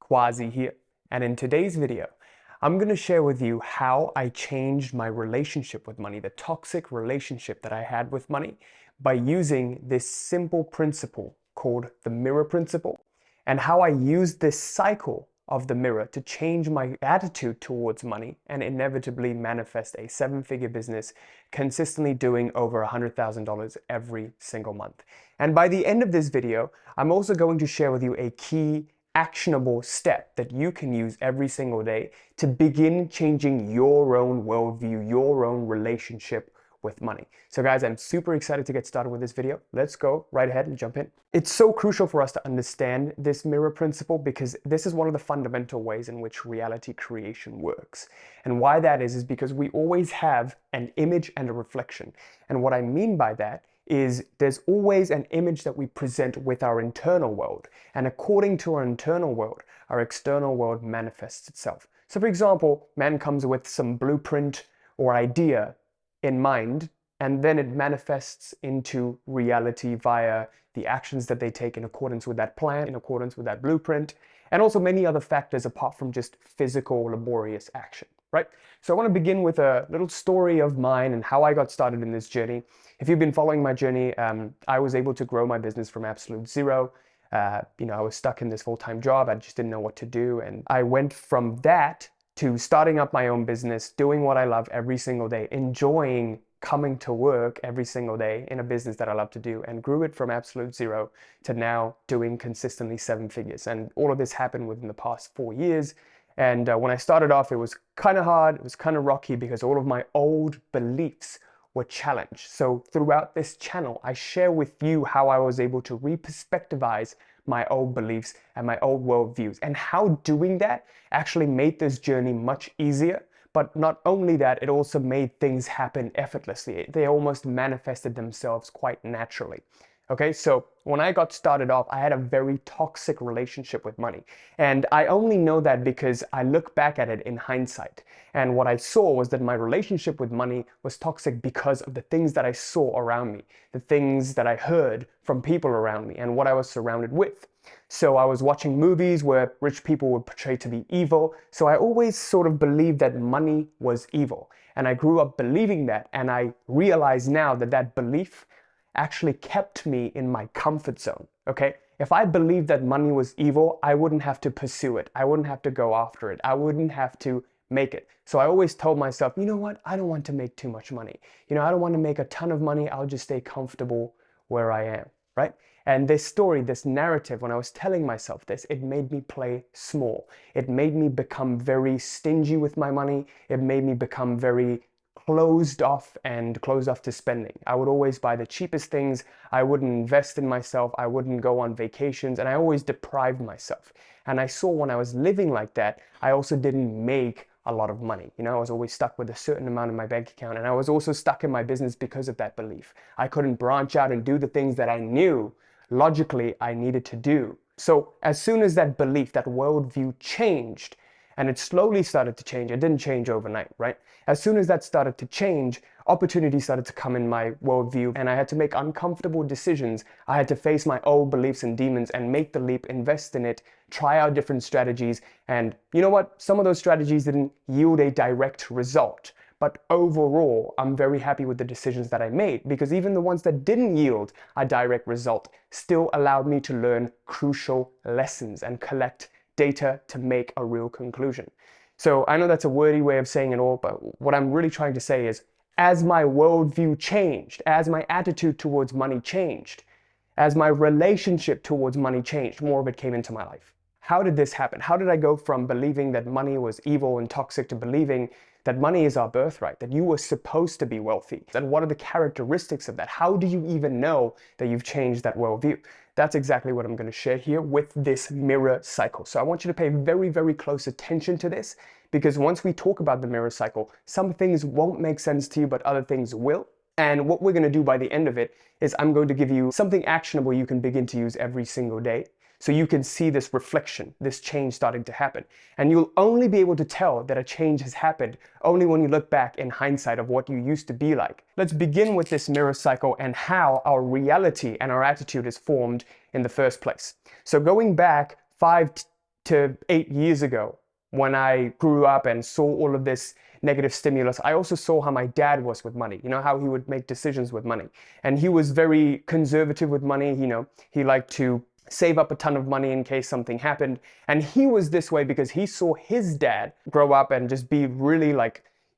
Quasi here, and in today's video, I'm going to share with you how I changed my relationship with money, the toxic relationship that I had with money, by using this simple principle called the mirror principle, and how I used this cycle of the mirror to change my attitude towards money and inevitably manifest a seven-figure business, consistently doing over $100,000 every single month. And by the end of this video, I'm also going to share with you a key actionable step that you can use every single day to begin changing your own worldview, your own relationship with money. So guys, I'm super excited to get started with this video. Let's go right ahead and jump in. It's so crucial for us to understand this mirror principle because this is one of the fundamental ways in which reality creation works. And why that is because we always have an image and a reflection. And what I mean by that is there's always an image that we present with our internal world. And according to our internal world, our external world manifests itself. So for example, man comes with some blueprint or idea in mind, and then it manifests into reality via the actions that they take in accordance with that plan, in accordance with that blueprint, and also many other factors apart from just physical, laborious action, right? So I want to begin with a little story of mine and how I got started in this journey. If you've been following my journey, I was able to grow my business from absolute zero. I was stuck in this full-time job. I just didn't know what to do. And I went from that to starting up my own business, doing what I love every single day, enjoying coming to work every single day in a business that I love to do, and grew it from absolute zero to now doing consistently seven figures. And all of this happened within the past 4 years. And when I started off, it was kind of hard, it was kind of rocky because all of my old beliefs were challenged. So throughout this channel, I share with you how I was able to re-perspectivize my old beliefs and my old worldviews, and how doing that actually made this journey much easier. But not only that, it also made things happen effortlessly. They almost manifested themselves quite naturally. Okay, so when I got started off, I had a very toxic relationship with money. And I only know that because I look back at it in hindsight. And what I saw was that my relationship with money was toxic because of the things that I saw around me, the things that I heard from people around me, and what I was surrounded with. So I was watching movies where rich people were portrayed to be evil. So I always sort of believed that money was evil. And I grew up believing that. And I realize now that that belief actually kept me in my comfort zone, okay? If I believed that money was evil, I wouldn't have to pursue it. I wouldn't have to go after it. I wouldn't have to make it. So I always told myself, you know what? I don't want to make too much money. I don't want to make a ton of money. I'll just stay comfortable where I am, right? And this story, this narrative, when I was telling myself this, it made me play small. It made me become very stingy with my money. It made me become very closed off to spending. I would always buy the cheapest things. I wouldn't invest in myself. I wouldn't go on vacations, and I always deprived myself. And I saw when I was living like that, I also didn't make a lot of money. I was always stuck with a certain amount in my bank account, and I was also stuck in my business because of that belief. I couldn't branch out and do the things that I knew logically I needed to do. So as soon as that belief, that worldview changed, and it slowly started to change. It didn't change overnight, right? As soon as that started to change, opportunities started to come in my worldview, and I had to make uncomfortable decisions. I had to face my old beliefs and demons and make the leap, invest in it, try out different strategies. And you know what? Some of those strategies didn't yield a direct result. But overall, I'm very happy with the decisions that I made, because even the ones that didn't yield a direct result still allowed me to learn crucial lessons and collect data to make a real conclusion. So I know that's a wordy way of saying it all, but what I'm really trying to say is, as my worldview changed, as my attitude towards money changed, as my relationship towards money changed, more of it came into my life. How did this happen? How did I go from believing that money was evil and toxic to believing that money is our birthright, that you were supposed to be wealthy? And what are the characteristics of that? How do you even know that you've changed that worldview? That's exactly what I'm going to share here with this mirror cycle. So I want you to pay very, very close attention to this, because once we talk about the mirror cycle, some things won't make sense to you, but other things will. And what we're going to do by the end of it is I'm going to give you something actionable you can begin to use every single day, so you can see this reflection, this change starting to happen. And you'll only be able to tell that a change has happened only when you look back in hindsight of what you used to be like. Let's begin with this mirror cycle and how our reality and our attitude is formed in the first place. So going back 5 to 8 years ago, when I grew up and saw all of this negative stimulus, I also saw how my dad was with money, how he would make decisions with money. And he was very conservative with money, he liked to save up a ton of money in case something happened. And he was this way because he saw his dad grow up and just be really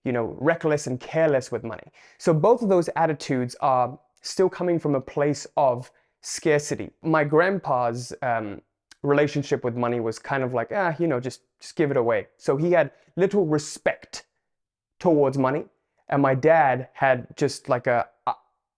reckless and careless with money. So both of those attitudes are still coming from a place of scarcity. My grandpa's relationship with money was kind of like, just give it away. So he had little respect towards money, and my dad had just like a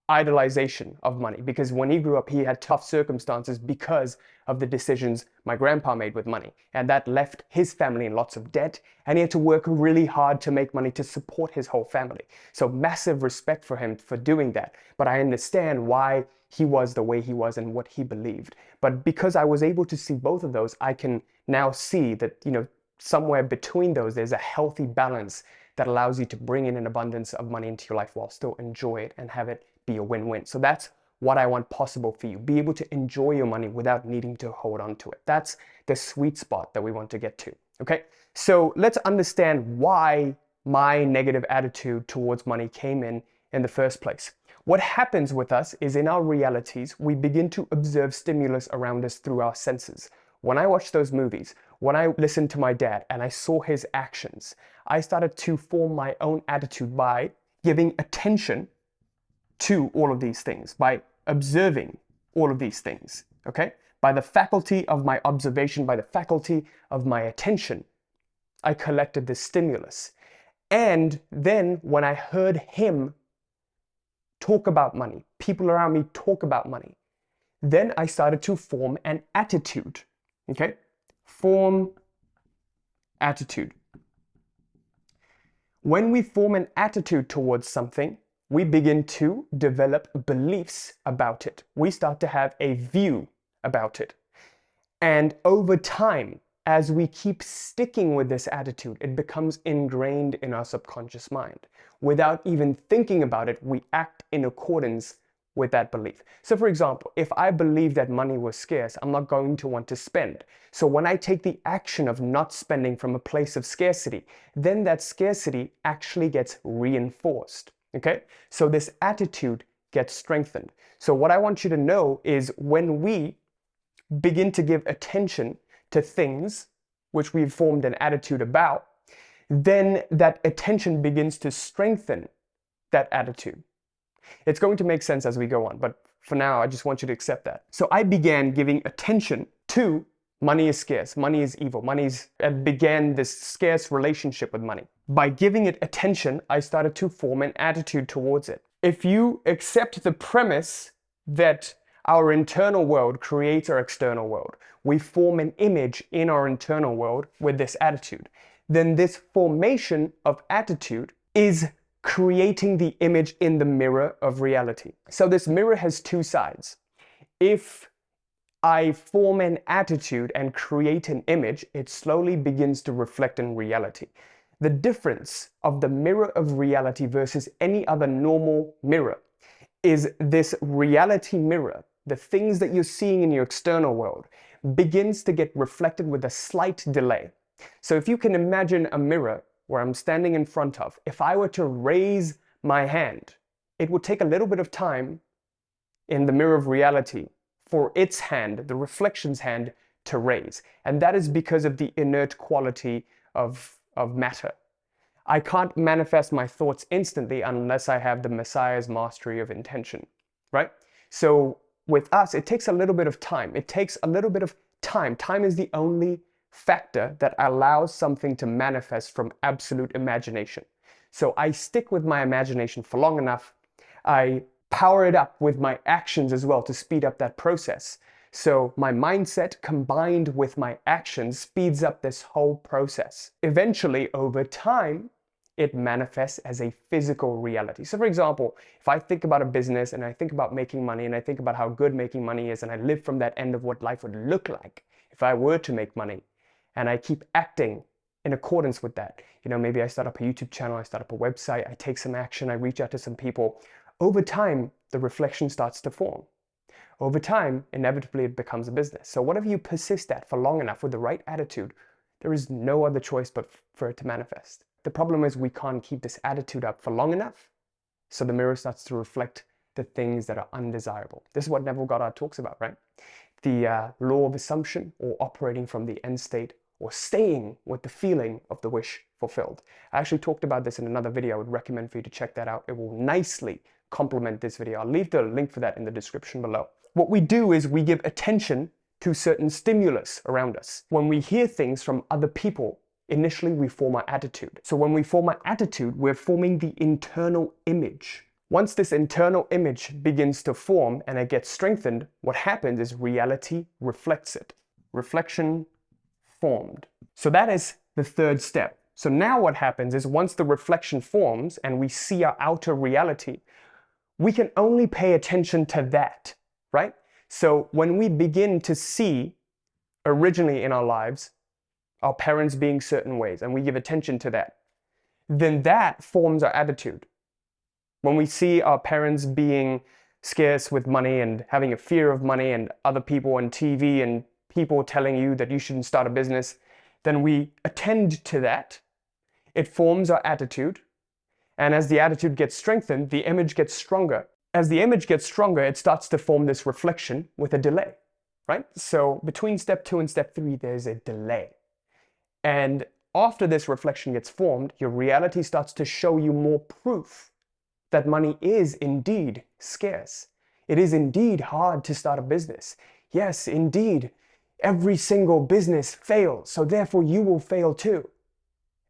idolization of money, because when he grew up, he had tough circumstances because of the decisions my grandpa made with money, and that left his family in lots of debt, and he had to work really hard to make money to support his whole family. So massive respect for him for doing that, but I understand why he was the way he was and what he believed. But because I was able to see both of those, I can now see that somewhere between those there's a healthy balance that allows you to bring in an abundance of money into your life while still enjoy it and have it be a win-win. So that's what I want possible for you. Be able to enjoy your money without needing to hold on to it. That's the sweet spot that we want to get to. Okay, so let's understand why my negative attitude towards money came in the first place. What happens with us is, in our realities, we begin to observe stimulus around us through our senses. When I watched those movies, when I listened to my dad and I saw his actions, I started to form my own attitude by giving attention to all of these things, by observing all of these things, okay? By the faculty of my observation, by the faculty of my attention, I collected this stimulus. And then when I heard him talk about money, people around me talk about money, then I started to form an attitude, okay? Form attitude. When we form an attitude towards something, we begin to develop beliefs about it. We start to have a view about it. And over time, as we keep sticking with this attitude, it becomes ingrained in our subconscious mind. Without even thinking about it, we act in accordance with that belief. So for example, if I believe that money was scarce, I'm not going to want to spend. So when I take the action of not spending from a place of scarcity, then that scarcity actually gets reinforced. Okay? So this attitude gets strengthened. So what I want you to know is, when we begin to give attention to things which we've formed an attitude about, then that attention begins to strengthen that attitude. It's going to make sense as we go on, but for now, I just want you to accept that. So I began giving attention to money is scarce, money is evil, and began this scarce relationship with money. By giving it attention, I started to form an attitude towards it. If you accept the premise that our internal world creates our external world, we form an image in our internal world with this attitude, then this formation of attitude is creating the image in the mirror of reality. So this mirror has two sides. If I form an attitude and create an image, it slowly begins to reflect in reality. The difference of the mirror of reality versus any other normal mirror is this reality mirror, the things that you're seeing in your external world, begins to get reflected with a slight delay. So if you can imagine a mirror where I'm standing in front of, if I were to raise my hand, it would take a little bit of time in the mirror of reality for its hand, the reflection's hand, to raise. And that is because of the inert quality of matter. I can't manifest my thoughts instantly unless I have the Messiah's mastery of intention, right? So with us, it takes a little bit of time. It takes a little bit of time. Time is the only factor that allows something to manifest from absolute imagination. So I stick with my imagination for long enough. I power it up with my actions as well to speed up that process. So my mindset combined with my actions speeds up this whole process. Eventually, over time, it manifests as a physical reality. So for example, if I think about a business and I think about making money and I think about how good making money is and I live from that end of what life would look like if I were to make money, and I keep acting in accordance with that. Maybe I start up a YouTube channel, I start up a website, I take some action, I reach out to some people. Over time, the reflection starts to form. Over time, inevitably it becomes a business. So whatever you persist at for long enough with the right attitude, there is no other choice but for it to manifest. The problem is we can't keep this attitude up for long enough, so the mirror starts to reflect the things that are undesirable. This is what Neville Goddard talks about, right? The law of assumption, or operating from the end state, or staying with the feeling of the wish fulfilled. I actually talked about this in another video. I would recommend for you to check that out. It will nicely complement this video. I'll leave the link for that in the description below. What we do is we give attention to certain stimulus around us. When we hear things from other people, initially we form our attitude. So when we form our attitude, we're forming the internal image. Once this internal image begins to form and it gets strengthened, what happens is reality reflects it. Reflection formed. So that is the third step. So now what happens is once the reflection forms and we see our outer reality, we can only pay attention to that, right? So when we begin to see originally in our lives our parents being certain ways and we give attention to that, then that forms our attitude. When we see our parents being scarce with money and having a fear of money and other people on TV and people telling you that you shouldn't start a business, then we attend to that. It forms our attitude. And as the attitude gets strengthened, the image gets stronger. As the image gets stronger, it starts to form this reflection with a delay, right? So between step 2 and step 3, there's a delay. And after this reflection gets formed, your reality starts to show you more proof that money is indeed scarce. It is indeed hard to start a business. Yes, indeed, every single business fails, so therefore you will fail too.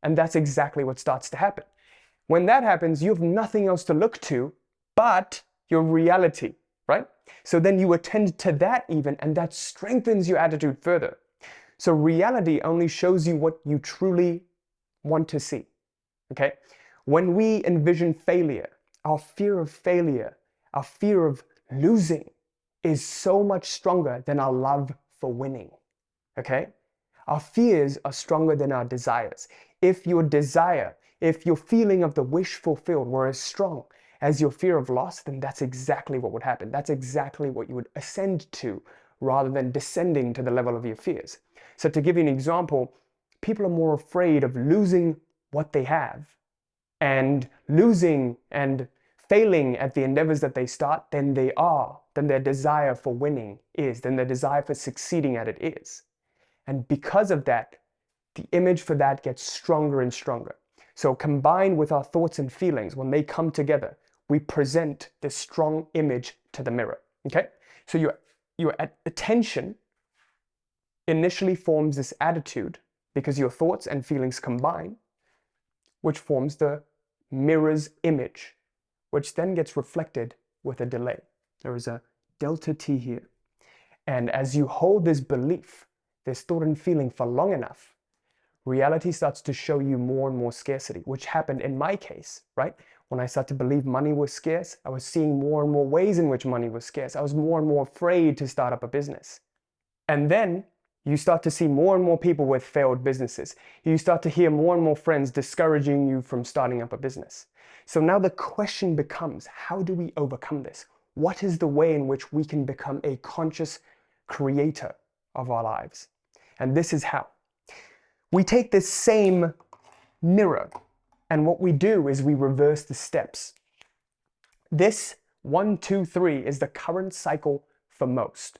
And that's exactly what starts to happen. When that happens, you have nothing else to look to but your reality, right? So then you attend to that even, and that strengthens your attitude further. So reality only shows you what you truly want to see, okay? When we envision failure, our fear of losing is so much stronger than our love for winning, okay? Our fears are stronger than our desires. If your feeling of the wish fulfilled were as strong as your fear of loss, then that's exactly what would happen. That's exactly what you would ascend to rather than descending to the level of your fears. So to give you an example, people are more afraid of losing what they have and losing and failing at the endeavors that they start than their desire for winning is, than their desire for succeeding at it is. And because of that, the image for that gets stronger and stronger. So combined with our thoughts and feelings, when they come together, we present this strong image to the mirror, okay? So your attention initially forms this attitude because your thoughts and feelings combine, which forms the mirror's image, which then gets reflected with a delay. There is a delta T here. And as you hold this belief, this thought and feeling for long enough, reality starts to show you more and more scarcity, which happened in my case, right? When I started to believe money was scarce, I was seeing more and more ways in which money was scarce. I was more and more afraid to start up a business. And then you start to see more and more people with failed businesses. You start to hear more and more friends discouraging you from starting up a business. So now the question becomes, how do we overcome this? What is the way in which we can become a conscious creator of our lives? And this is how. We take this same mirror, and what we do is we reverse the steps. This 1, 2, 3 is the current cycle for most.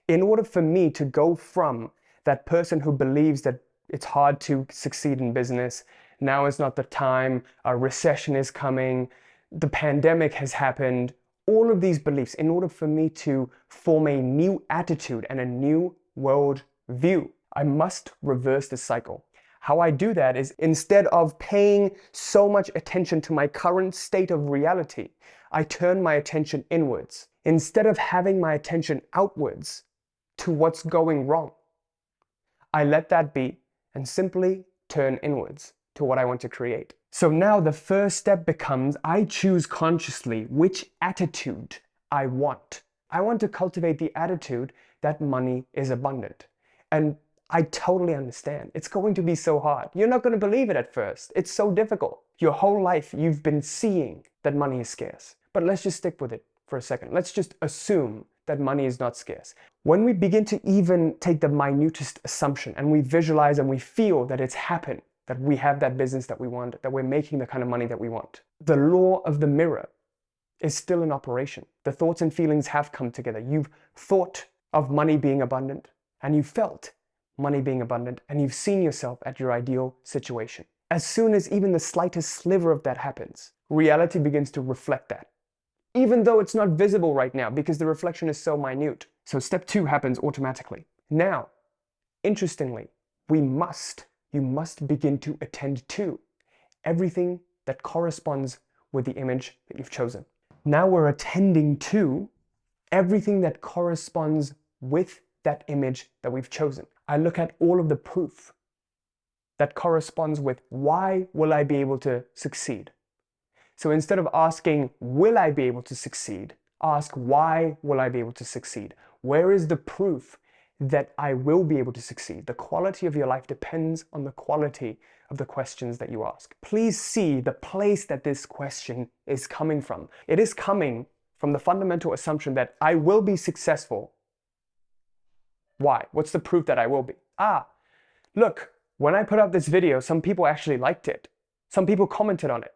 In order for me to go from that person who believes that it's hard to succeed in business, now is not the time, a recession is coming, the pandemic has happened, all of these beliefs, in order for me to form a new attitude and a new world view, I must reverse the cycle. How I do that is, instead of paying so much attention to my current state of reality, I turn my attention inwards. Instead of having my attention outwards to what's going wrong, I let that be and simply turn inwards to what I want to create. So now the first step becomes, I choose consciously which attitude I want. I want to cultivate the attitude that money is abundant. And I totally understand. It's going to be so hard. You're not going to believe it at first. It's so difficult. Your whole life you've been seeing that money is scarce. But let's just stick with it for a second. Let's just assume that money is not scarce. When we begin to even take the minutest assumption and we visualize and we feel that it's happened, that we have that business that we want, that we're making the kind of money that we want, the law of the mirror is still in operation. The thoughts and feelings have come together. You've thought of money being abundant, and you felt money being abundant, and you've seen yourself at your ideal situation. As soon as even the slightest sliver of that happens, reality begins to reflect that, even though it's not visible right now because the reflection is so minute. So step 2 happens automatically. Now, interestingly, you must begin to attend to everything that corresponds with the image that you've chosen. Now we're attending to everything that corresponds with that image that we've chosen. I look at all of the proof that corresponds with why will I be able to succeed. So instead of asking, will I be able to succeed? Ask, why will I be able to succeed? Where is the proof that I will be able to succeed? The quality of your life depends on the quality of the questions that you ask. Please see the place that this question is coming from. It is coming from the fundamental assumption that I will be successful. Why? What's the proof that I will be? Look, when I put out this video, some people actually liked it. Some people commented on it.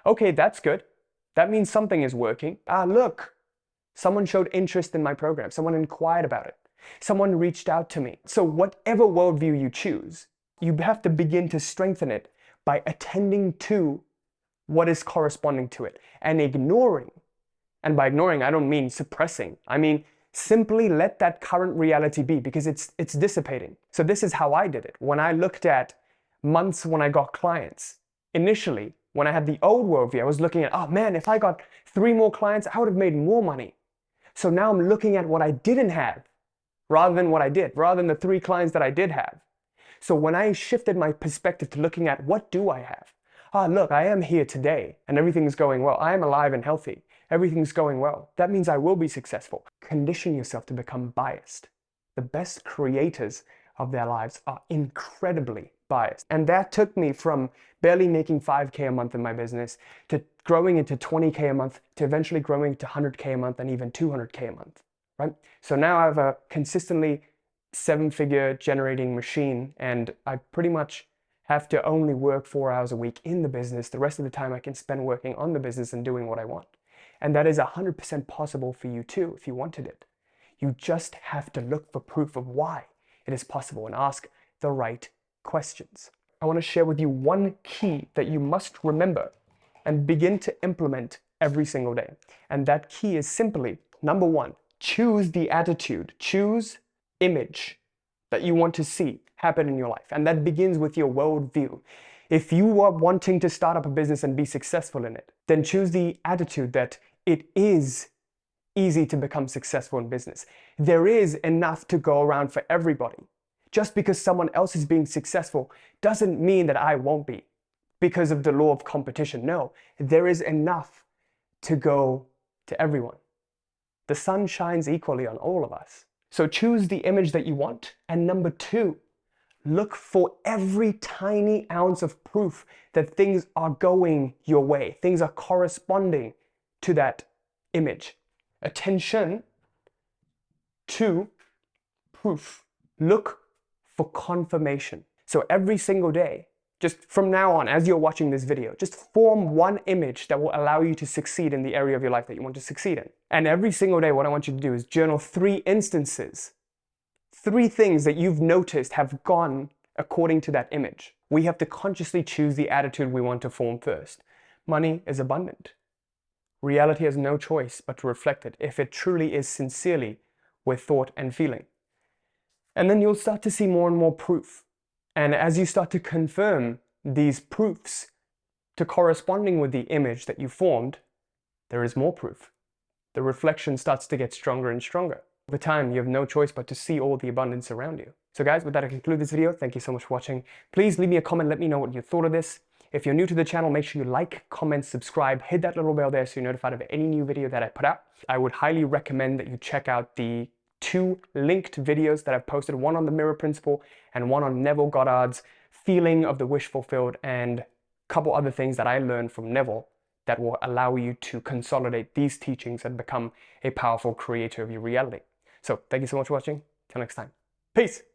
Okay, that's good. That means something is working. Look, someone showed interest in my program. Someone inquired about it. Someone reached out to me. So whatever worldview you choose, you have to begin to strengthen it by attending to what is corresponding to it and ignoring. And by ignoring, I don't mean suppressing. I mean, simply let that current reality be because it's dissipating. So this is how I did it. When I looked at months when I got clients, initially, when I had the old worldview, I was looking at, oh man, if I got 3 more clients, I would have made more money. So now I'm looking at what I didn't have rather than what I did, rather than the 3 clients that I did have. So when I shifted my perspective to looking at what do I have? Look, I am here today and everything's going well. I am alive and healthy. Everything's going well. That means I will be successful. Condition yourself to become biased. The best creators of their lives are incredibly biased. And that took me from barely making 5K a month in my business to growing into 20K a month to eventually growing to 100K a month and even 200K a month, right? So now I have a consistently 7-figure generating machine and I pretty much have to only work 4 hours a week in the business. The rest of the time I can spend working on the business and doing what I want. And that is 100% possible for you too if you wanted it. You just have to look for proof of why it is possible and ask the right questions. I want to share with you one key that you must remember and begin to implement every single day. And that key is simply, number 1, choose the attitude, choose image that you want to see happen in your life. And that begins with your worldview. If you are wanting to start up a business and be successful in it, then choose the attitude that it is easy to become successful in business. There is enough to go around for everybody. Just because someone else is being successful doesn't mean that I won't be because of the law of competition. No, there is enough to go to everyone. The sun shines equally on all of us. So choose the image that you want. And number 2, look for every tiny ounce of proof that things are going your way. Things are corresponding to that image. Attention to proof. Look for confirmation. So every single day, just from now on, as you're watching this video, just form one image that will allow you to succeed in the area of your life that you want to succeed in. And every single day, what I want you to do is journal 3 instances, 3 things that you've noticed have gone according to that image. We have to consciously choose the attitude we want to form first. Money is abundant. Reality has no choice but to reflect it if it truly is sincerely with thought and feeling. And then you'll start to see more and more proof. And as you start to confirm these proofs to corresponding with the image that you formed, there is more proof. The reflection starts to get stronger and stronger. Over time, you have no choice but to see all the abundance around you. So guys, with that, I conclude this video. Thank you so much for watching. Please leave me a comment. Let me know what you thought of this. If you're new to the channel, make sure you like, comment, subscribe, hit that little bell there so you're notified of any new video that I put out. I would highly recommend that you check out the 2 linked videos that I've posted, one on the mirror principle and one on Neville Goddard's feeling of the wish fulfilled, and a couple other things that I learned from Neville that will allow you to consolidate these teachings and become a powerful creator of your reality. So thank you so much for watching. Till next time. Peace.